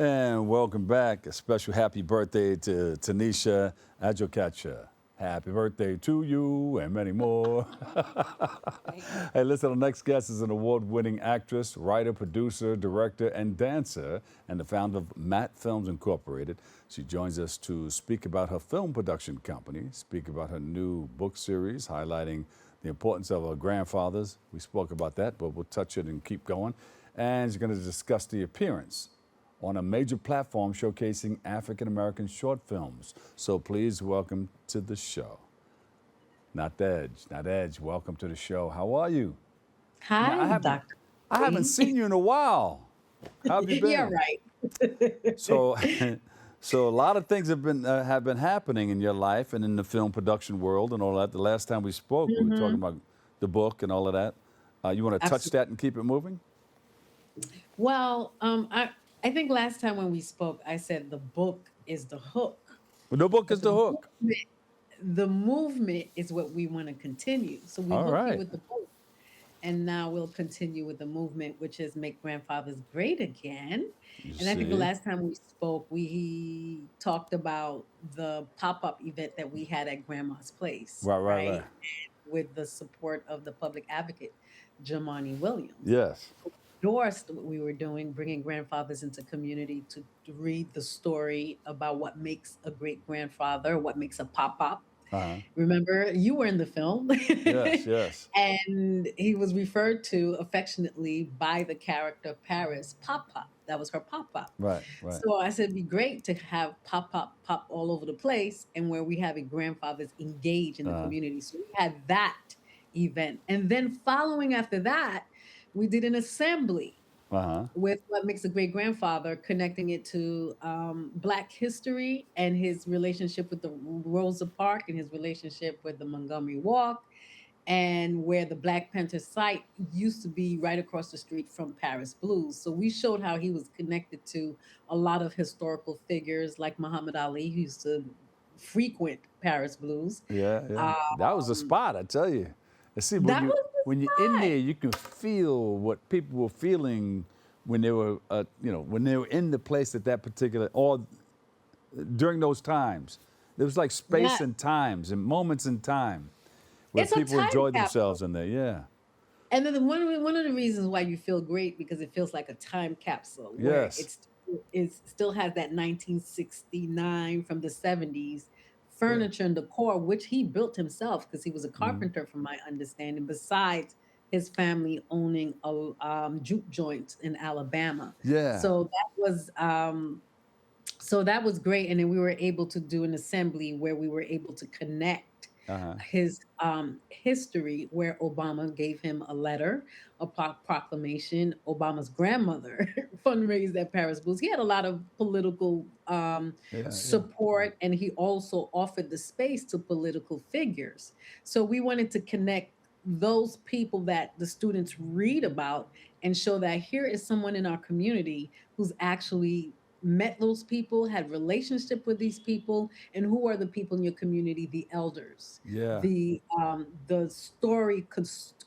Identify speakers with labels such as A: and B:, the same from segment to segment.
A: And welcome back. A special happy birthday to Tanisha Ajokacha. Happy birthday to you and many more.
B: Thank you.
A: Hey, listen, our next guest is an award-winning actress, writer, producer, director, and dancer, and the founder of M.A.A.T Films Incorporated. She joins us to speak about her film production company, speak about her new book series highlighting the importance of her grandfathers. We spoke about that, but we'll touch it and keep going. And she's going to discuss the appearance on a major platform showcasing African American short films. So please welcome to the show, Nadhege. Nadhege, welcome to the show. How are you? Now,
B: Hi, Dr.
A: I haven't
B: Lee.
A: seen you in a while. How have you
B: You're
A: been?
B: right.
A: So, so a lot of things have been happening in your life and in the film production world and all that. The last time we spoke, we were talking
B: hmm
A: about the book and all of that. You want to touch
B: Absolutely.
A: that and keep it moving?
B: Well, I think last time when we spoke, I said the book is the hook,
A: Well, the book is
B: but
A: the hook.
B: the movement is what we want to continue. So we
A: All
B: hook you
A: right.
B: with the book, and now we'll continue with the movement, which is make grandfathers great again.
A: You
B: And I think the
A: see?
B: last time we spoke, we talked about the pop-up event that we had at Grandma's Place,
A: Right, right, right.
B: right? With the support of the public advocate, Jamani Williams,
A: Yes.
B: who endorsed what we were doing, bringing grandfathers into community to read the story about what makes a great grandfather, what makes a pop up.
A: Uh-huh.
B: Remember, you were in the film,
A: Yes, yes.
B: and he was referred to affectionately by the character Paris Pop Pop. That was her pop up.
A: Right, right.
B: So I said, it'd be great to have pop all over the place, and where we have a grandfathers engage in the
A: Uh,
B: community. So we had that event, and then following after that, we did an assembly
A: uh-huh.
B: with what makes a great grandfather, connecting it to Black history and his relationship with the Rosa Parks and his relationship with the Montgomery Walk, and where the Black Panther site used to be right across the street from Paris Blues. So we showed how he was connected to a lot of historical figures like Muhammad Ali, who used to frequent Paris Blues.
A: Yeah, yeah. That was a
B: Um,
A: spot, I tell you. And see,
B: that was the
A: when you're in
B: spot.
A: there, you can feel what people were feeling when they were, when they were in the place at that particular, or during those times. There was like space
B: Yeah,
A: and times and moments in time where
B: it's a
A: people
B: time
A: enjoyed
B: capsule.
A: themselves in there. Yeah.
B: And then one of the reasons why you feel great because it feels like a time capsule where
A: Yes.
B: it still has that 1969 from the 70s
A: Yeah.
B: furniture and decor, which he built himself because he was a
A: Hmm.
B: carpenter, from my understanding. Besides his family owning a juke joint in Alabama,
A: Yeah.
B: so that was great. And then we were able to do an assembly where we were able to connect
A: Uh-huh.
B: his history, where Obama gave him a letter, a proclamation. Obama's grandmother fundraised at Paris Blues. He had a lot of political
A: Yeah, yeah.
B: support, and he also offered the space to political figures. So we wanted to connect those people that the students read about and show that here is someone in our community who's actually met those people, had relationship with these people, and who are the people in your community, the elders,
A: Yeah.
B: the story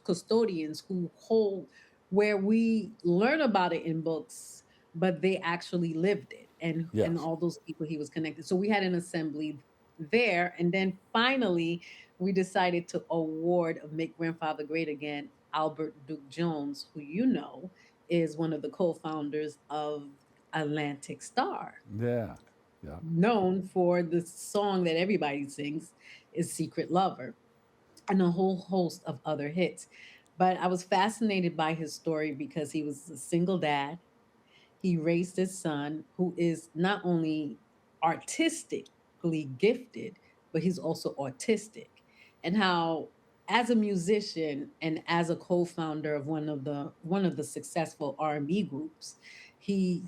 B: custodians who hold, where we learn about it in books, but they actually lived it, and
A: Yes.
B: all those people he was connected. So we had an assembly there, and then finally we decided to award of Make Grandfather Great Again Albert Duke Jones, who is one of the co-founders of Atlantic Star,
A: Yeah. Yeah.
B: known for the song that everybody sings is Secret Lover, and a whole host of other hits. But I was fascinated by his story because he was a single dad. He raised his son, who is not only artistically gifted, but he's also autistic. And how, as a musician and as a co-founder of one of the successful R&B groups, he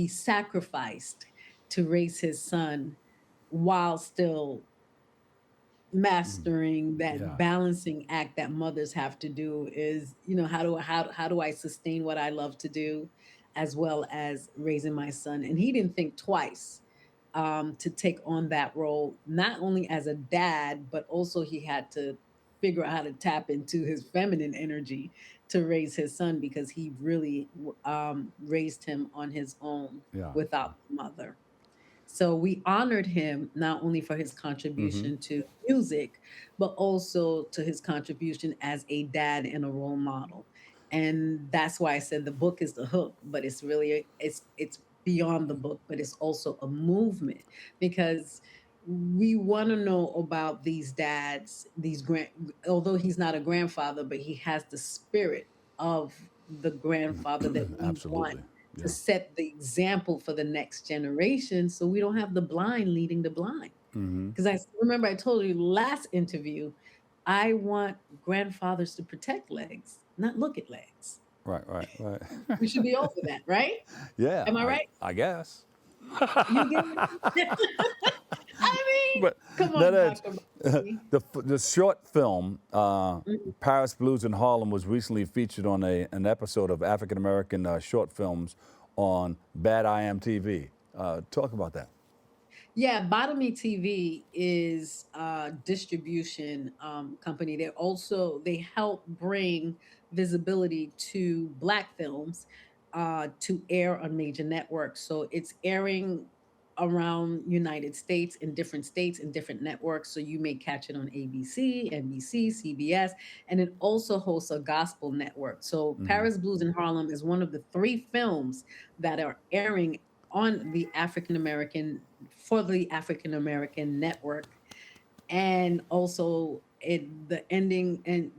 B: sacrificed to raise his son while still
A: Mm.
B: mastering that
A: Yeah.
B: balancing act that mothers have to do. Is, how do I sustain what I love to do as well as raising my son? And he didn't think twice to take on that role, not only as a dad, but also he had to figure out how to tap into his feminine energy to raise his son because he really raised him on his own
A: Yeah.
B: without the mother. So we honored him not only for his
A: Mm-hmm.
B: contribution to music, but also to his contribution as a dad and a role model. And that's why I said the book is the hook, but it's really it's beyond the book, but it's also a movement because we want to know about these dads, these grand although he's not a grandfather, but he has the spirit of the grandfather that we want
A: Absolutely.
B: to
A: Yeah.
B: set the example for the next generation so we don't have the blind leading the blind.
A: Mm-hmm.
B: Because I remember I told you last interview, I want grandfathers to protect legs, not look at legs.
A: Right. Right. Right.
B: We should be over that, right?
A: Yeah.
B: Am I right?
A: I guess.
B: You get it? I mean,
A: But
B: come
A: that
B: on,
A: is,
B: Dr. Bobby.
A: the short film
B: Mhm.
A: Paris Blues in Harlem was recently featured on an episode of African American short films on Bad IMTV. Talk about that.
B: Yeah, Bottomy TV is a distribution company. They help bring visibility to Black films to air on major networks. So it's airing around United States in different states and different networks. So you may catch it on ABC, NBC, CBS, and it also hosts a gospel network. So
A: Hmm.
B: Paris Blues in Harlem is one of the three films that are airing on the African American for the African American network, and also the ending and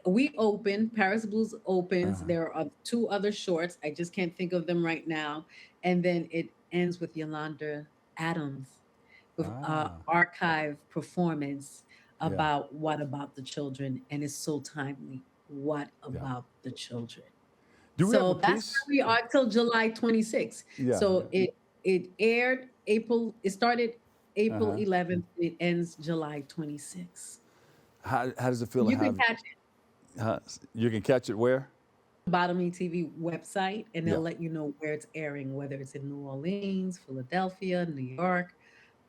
B: we open Paris Blues opens.
A: Uh-huh.
B: There are two other shorts. I just can't think of them right now, and then it ends with Yolanda Adams with
A: Ah,
B: archive performance
A: yeah,
B: about what about the children, and it's so timely. What
A: yeah.
B: about the children?
A: Do we have a
B: So that's
A: piece?
B: where we are till July 26th.
A: Yeah,
B: So
A: yeah.
B: it aired April, it started April
A: Uh-huh.
B: 11th, it ends July 26th.
A: How does it feel to
B: You can
A: have?
B: catch it
A: Uh, you can catch it where?
B: on the Bottom TV website and they'll
A: Yeah.
B: let you know where it's airing, whether it's in New Orleans, Philadelphia, New York,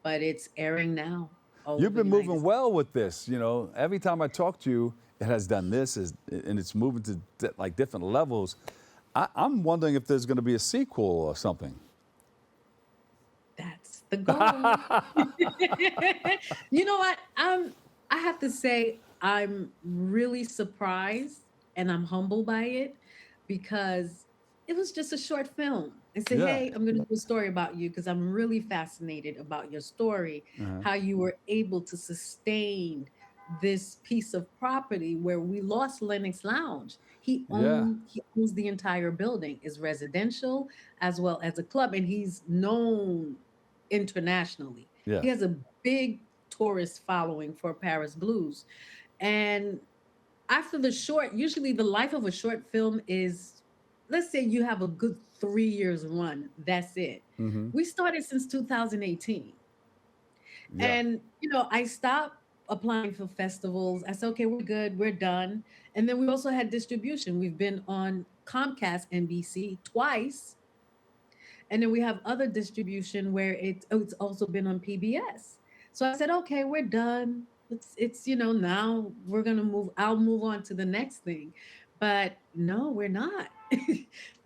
B: but it's airing now all
A: You've
B: over the
A: been
B: United
A: moving
B: States.
A: well with this. You know, every time I talk to you, it has done this, and it's moving to like different levels. I'm wondering if there's going to be a sequel or something.
B: That's the goal. You know what? I have to say I'm really surprised and I'm humbled by it because it was just a short film. I said,
A: Yeah.
B: "Hey, I'm going to do a story about you because I'm really fascinated about your story,
A: Uh-huh.
B: how you were able to sustain this piece of property where we lost Lennox Lounge.
A: Yeah.
B: He owns the entire building, is residential as well as a club, and he's known internationally.
A: Yeah.
B: He has a big tourist following for Paris Blues. And after the short, usually the life of a short film is, let's say you have a good 3 years run, that's it.
A: Mm-hmm.
B: We started since 2018.
A: Yeah.
B: And, I stopped applying for festivals. I said, okay, we're good, we're done. And then we also had distribution. We've been on Comcast NBC twice, and then we have other distribution where it's also been on PBS. So I said, okay, we're done. It's now we're gonna move. I'll move on to the next thing, but no, we're not.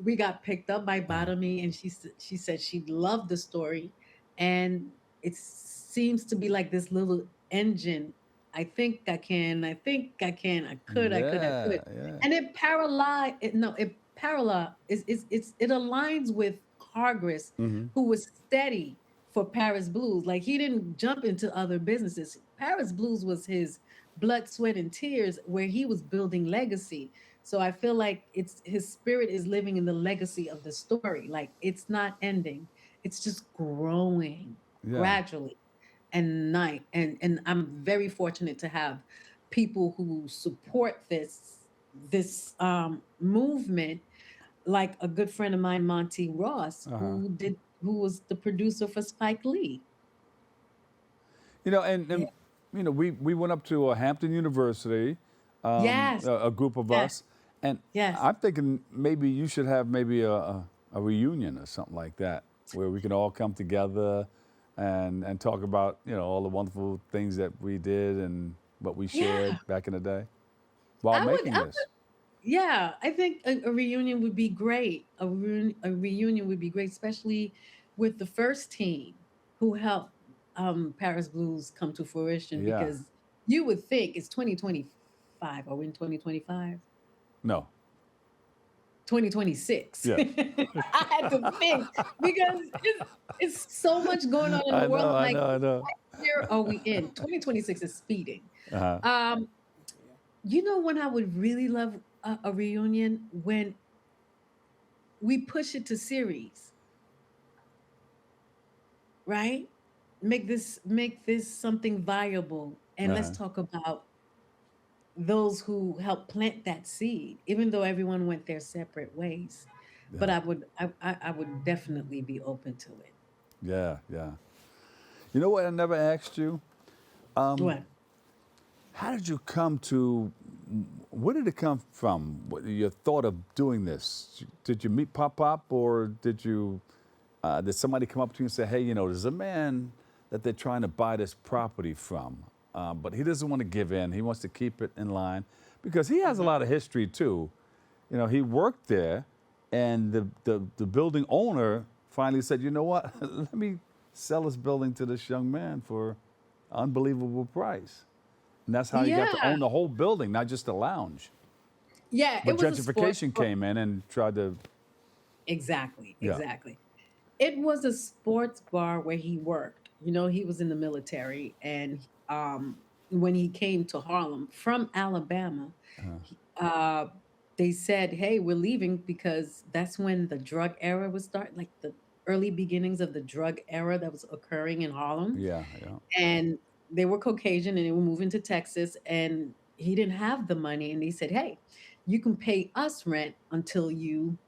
B: We got picked up by
A: Uh-huh.
B: Bottomy, and she said she loved the story, and it seems to be like this little engine. I think I can. I think I can. I could. I could. I
A: Yeah.
B: could.
A: Yeah.
B: And it paralyzed. No, it parallel it aligns with Hargris,
A: Mm-hmm.
B: who was steady for Paris Blues. Like he didn't jump into other businesses. Paris Blues was his blood, sweat, and tears, where he was building legacy. So I feel like it's his spirit is living in the legacy of the story. Like it's not ending; it's just growing
A: Yeah.
B: gradually and night. And I'm very fortunate to have people who support this movement, like a good friend of mine, Monty Ross,
A: Uh-huh.
B: who was the producer for Spike Lee.
A: You know, and,
B: Yeah.
A: and you know, we went up to Hampton University,
B: Yes,
A: a group of
B: yes,
A: us, and
B: yes.
A: I'm thinking maybe you should have maybe a reunion or something like that where we can all come together and talk about all the wonderful things that we did and what we
B: Yeah,
A: shared back in the day while
B: I would.
A: making this?
B: Yeah, I think a reunion would be great. A reunion would be great, especially with the first team who helped Paris Blues come to fruition.
A: Yeah.
B: Because you would think it's 2025. Are we in 2025?
A: No.
B: 2026.
A: Yes.
B: I had to think because it's so much going on in the
A: I
B: world.
A: know.
B: I'm
A: I
B: like,
A: know. I know.
B: what year are we in? 2026 is speeding.
A: Uh-huh.
B: Um, you know when I would really love a reunion when we push it to series, right? Make this something viable, and let's
A: Uh-huh.
B: talk about those who helped plant that seed, even though everyone went their separate ways. But
A: Yeah.
B: I would definitely be open to it.
A: Yeah. Yeah. You know what? I never asked you.
B: What?
A: How did you come to? Where did it come from? Your thought of doing this? Did you meet Pop Pop, or did you? Did somebody come up to you and say, "Hey, there's a man that they're trying to buy this property from, but he doesn't want to give in. He wants to keep it in line because he has a
B: Mhm.
A: lot of history too. He worked there, and the building owner finally said, "You know what? Let me sell this building to this young man for an unbelievable price." And that's how he got to
B: Yeah,
A: own the whole building, not just the lounge.
B: yeah.
A: But
B: It was a sports
A: gentrification
B: bar.
A: came in and tried to,
B: Exactly,
A: yeah.
B: exactly. It was a sports bar where he worked. He was in the military, and when he came to Harlem from Alabama,
A: Uh,
B: uh, they said, "Hey, we're leaving because that's when the drug era was starting, like the early beginnings of the drug era that was occurring in Harlem."
A: yeah, yeah.
B: And they were Caucasian, and they were moving to Texas, and he didn't have the money, and they said, "Hey, you can pay us rent until you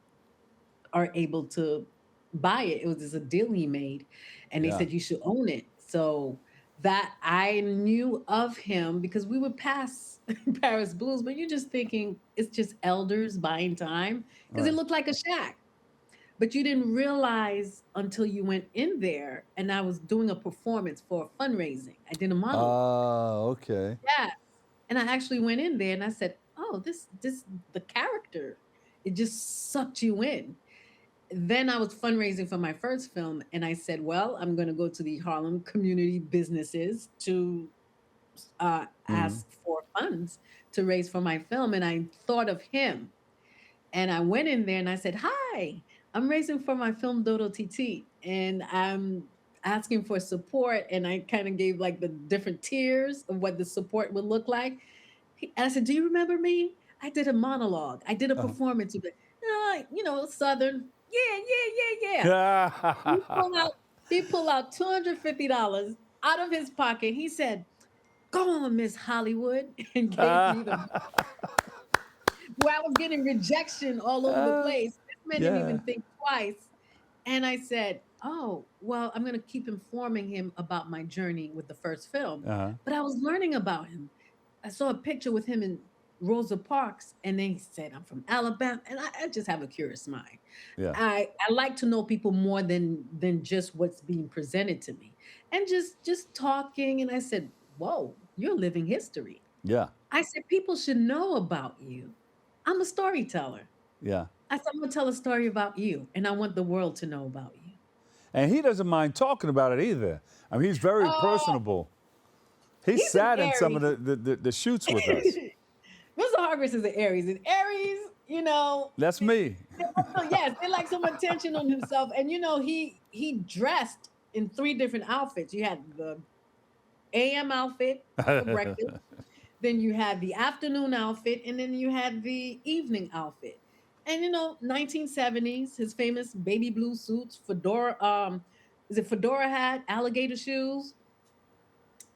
B: are able to buy it." It was just a deal he made, and they
A: Yeah.
B: said you should own it. So that I knew of him because we would pass Paris Blues, but you're just thinking it's just elders buying time
A: All
B: because it
A: right.
B: looked like a shack. But you didn't realize until you went in there, and I was doing a performance for a fundraising. I did a monologue.
A: Okay.
B: Yes. And I actually went in there and I said, "Oh, this the character. It just sucked you in." Then I was fundraising for my first film, and I said, "Well, I'm going to go to the Harlem community businesses to
A: Mm-hmm.
B: ask for funds to raise for my film." And I thought of him, and I went in there and I said, "Hi, I'm raising for my film Dodo TT, and I'm asking for support." And I kind of gave like the different tiers of what the support would look like. And I said, "Do you remember me? I did a monologue. I did a
A: Uh-huh.
B: performance of it. Southern. Yeah, yeah, yeah, yeah." He pulled out he pulled out $250 out of his pocket. He said, "Go on, Miss Hollywood," and gave me the where I was getting rejection all over the place. This man didn't
A: Yeah.
B: even think twice. And I said, "Oh, well, I'm going to keep informing him about my journey with the first film."
A: Uh-huh.
B: But I was learning about him. I saw a picture with him in Rosa Parks, and then he said, "I'm from Alabama." And I just have a curious mind.
A: Yeah.
B: I like to know people more than just what's being presented to me. And just talking, and I said, "Whoa, you're living history."
A: Yeah.
B: I said, "People should know about you." I'm a storyteller.
A: Yeah.
B: I said, "I'm gonna tell a story about you, and I want the world to know about you."
A: And he doesn't mind talking about it either. I mean, he's very
B: Oh,
A: personable. He
B: he's an
A: sat in some of
B: Aries.
A: the shoots with us.
B: Mr. Hargreaves is an Aries. And Aries,
A: That's me.
B: yes, they like some attention on himself. And he dressed in three different outfits. You had the AM outfit for breakfast, then you had the afternoon outfit, and then you had the evening outfit. And 1970s, his famous baby blue suits, fedora, is it fedora hat, alligator shoes?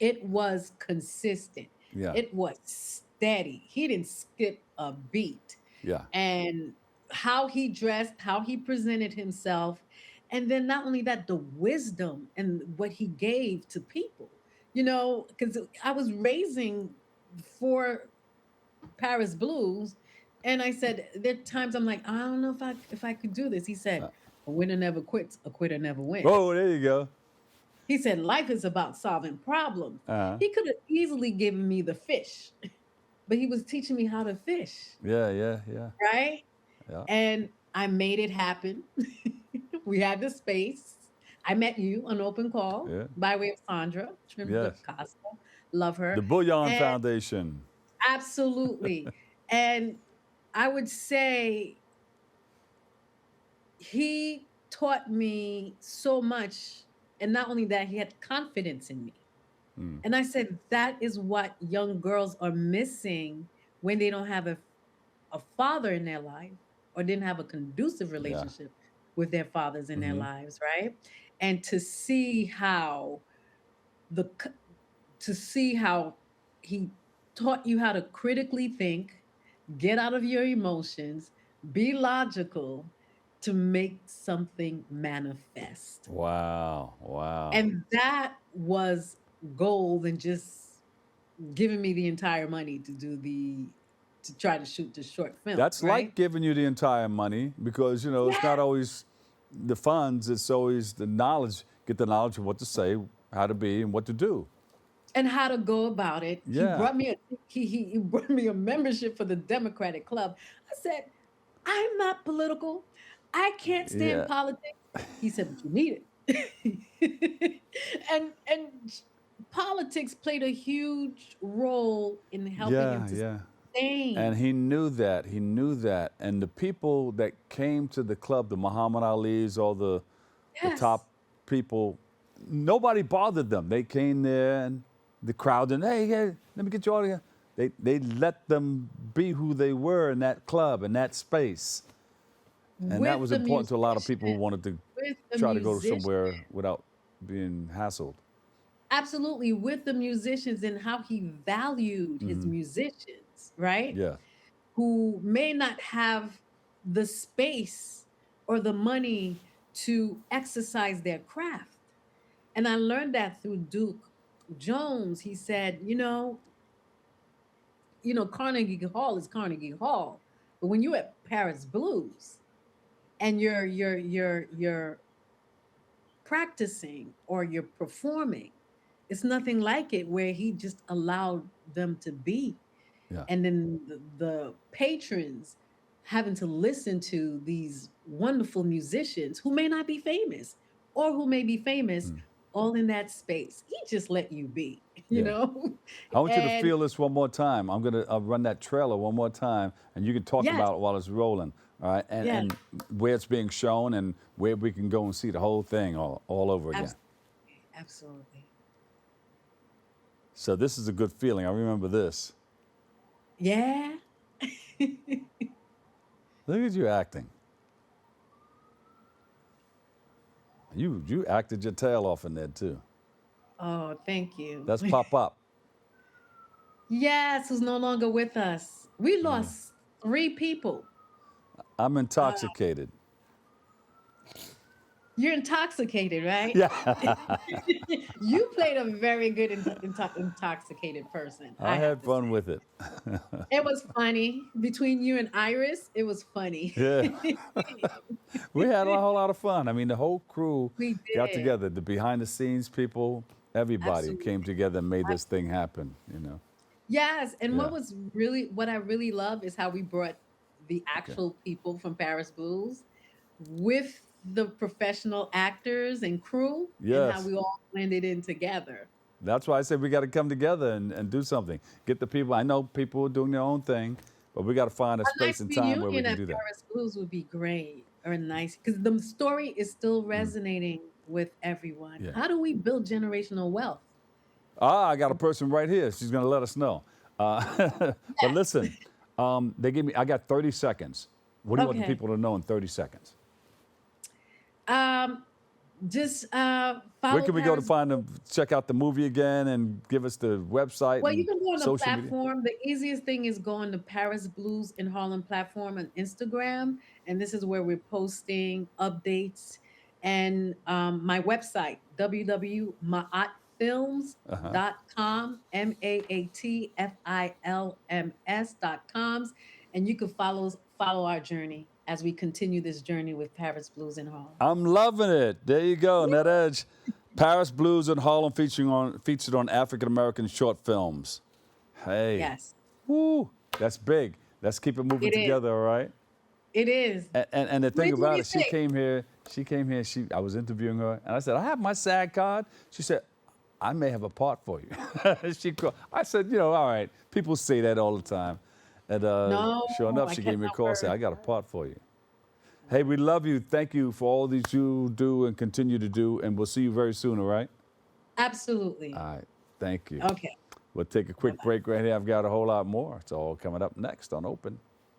B: It was consistent.
A: Yeah.
B: It was steady. He didn't skip a beat.
A: Yeah.
B: And how he dressed, how he presented himself, and then not only that, the wisdom and what he gave to people. Because I was raising for Paris Blues, and I said there are times I'm like, I don't know if I could do this. He said, "A winner never quits, a quitter never wins."
A: Oh, there you go.
B: He said, life is about solving problems.
A: Uh,
B: He could have easily given me the fish, but he was teaching me how to fish,
A: yeah, yeah, yeah,
B: right?
A: yeah,
B: And I made it happen. We had the space. I met you on open call
A: yeah.
B: by way of Sandra Trimlip
A: Yes.
B: Costa. Love
A: The
B: her.
A: Bullion
B: And
A: Foundation.
B: absolutely. And I would say he taught me so much. And not only that, he had confidence in me.
A: Mm,
B: And I said, that is what young girls are missing when they don't have a father in their life or didn't have a conducive
A: yeah.
B: relationship with their fathers in their
A: Hmm.
B: lives, right? And the c- to see how he taught you how to critically think, get out of your emotions, be logical to make something manifest.
A: Wow. Wow.
B: And that was gold than just giving me the entire money to try to shoot the short film,
A: That's
B: right?
A: like giving you the entire money because, it's not
B: Yeah.
A: always the funds, it's always the knowledge. Get the knowledge of what to say, how to be, and what to do.
B: And how to go about it.
A: Yeah.
B: He brought me a membership for the Democratic Club. I said, I'm not political. I can't stand
A: Yeah.
B: politics. He said, but you need it. And politics played a huge role in helping him
A: Yeah.
B: to
A: Yeah. And
B: sustain.
A: he knew that. He knew that. And the people that came to the club, the Muhammad Ali's, all the
B: Yes.
A: top people, nobody bothered them. They came there and the crowd and hey, yeah, let me get you all here. They let them be who they were in that club, in that space. And that
B: With
A: was
B: the
A: important to a lot of
B: musician,
A: people who wanted to
B: with the
A: try to go
B: musician.
A: somewhere without being hassled.
B: Absolutely, with the musicians and how he valued his
A: Hmm.
B: musicians, right?
A: Yeah.
B: Who may not have the space or the money to exercise their craft. And I learned that through Duke Jones. He said, Carnegie Hall is Carnegie Hall, but when you're at Paris Blues and you're practicing or you're performing, it's nothing like it where he just allowed them to be.
A: Yeah.
B: And then the patrons having to listen to these wonderful musicians who may not be famous or who may be famous
A: Mm.
B: all in that space. He just let you be, you
A: Yeah.
B: know?
A: I want you to
B: And
A: feel this one more time. I'll run that trailer one more time, and you can talk
B: yes,
A: about it while it's rolling. All right,
B: yes,
A: and where it's being shown, and where we can go and see the whole thing all over again.
B: absolutely, absolutely.
A: So this is a good feeling. I remember this.
B: Yeah.
A: Look at you acting. You acted your tail off in there too.
B: Oh, thank you.
A: That's pop up.
B: Yes, who's no longer with us. We
A: Yeah.
B: lost three people.
A: I'm
B: Uh,
A: intoxicated.
B: you're intoxicated, right?
A: Yeah.
B: You played a very good intoxicated person, I
A: I
B: have
A: had
B: to say.
A: fun with it.
B: It was funny. Between you and Iris, it was funny.
A: Yeah. We had a whole lot of fun. I mean, the whole crew
B: We
A: got
B: did.
A: together. The behind the scenes people, everybody
B: Absolutely.
A: came together and made this thing happen.
B: Yes. And
A: Yeah.
B: what I really love is how we brought the
A: Okay.
B: actual people from Paris Blues with the professional actors and crew and how
A: Yes.
B: we all blended in together.
A: That's why I said we got to come together and do something. Get the people. I know people are doing their own thing, but we got to find a
B: A
A: space
B: nice
A: and time where we
B: reunion
A: can
B: at
A: do that.
B: Paris Blues would be great or nice because the story is still
A: Mm.
B: resonating with everyone.
A: Yeah.
B: How do we build generational wealth?
A: I got a person right here. She's going to let us know. But listen, they gave me. I got 30 seconds. What do you want the
B: Okay.
A: people to know in 30 seconds?
B: Um, just
A: Where
B: follow
A: can we go to
B: Paris.
A: find them? Check out the movie again and give us the website
B: Well, you
A: and
B: can go on the
A: social media.
B: platform. The easiest thing is go on the Paris Blues in Harlem platform on Instagram. And this is where we're posting updates. And my website,
A: Uh huh.
B: www.maatfilms.com, MAATFILMS.com. And you can follow our journey as we continue this journey with Paris Blues in Harlem.
A: I'm loving it. There you go,
B: Woo!
A: Nadhege. Paris Blues in Harlem featured on African American short films. Hey,
B: Yes,
A: woo, that's big. Let's keep it moving
B: it is.
A: together, all right?
B: It is.
A: And the thing about it,
B: 2026.
A: she came here, I was interviewing her, and I said, I have my SAG card. She said, I may have a part for you. I said, all right, people say that all the time. And
B: No,
A: sure enough,
B: I
A: she
B: kept
A: gave me a
B: my
A: call and said,
B: word.
A: I got a part for you. Hey, we love you. Thank you for all that you do and continue to do, and we'll see you very soon, all right?
B: Absolutely.
A: All right, thank you.
B: Okay.
A: We'll take a quick
B: Bye-bye.
A: break right here. I've got a whole lot more. It's all coming up next on Open.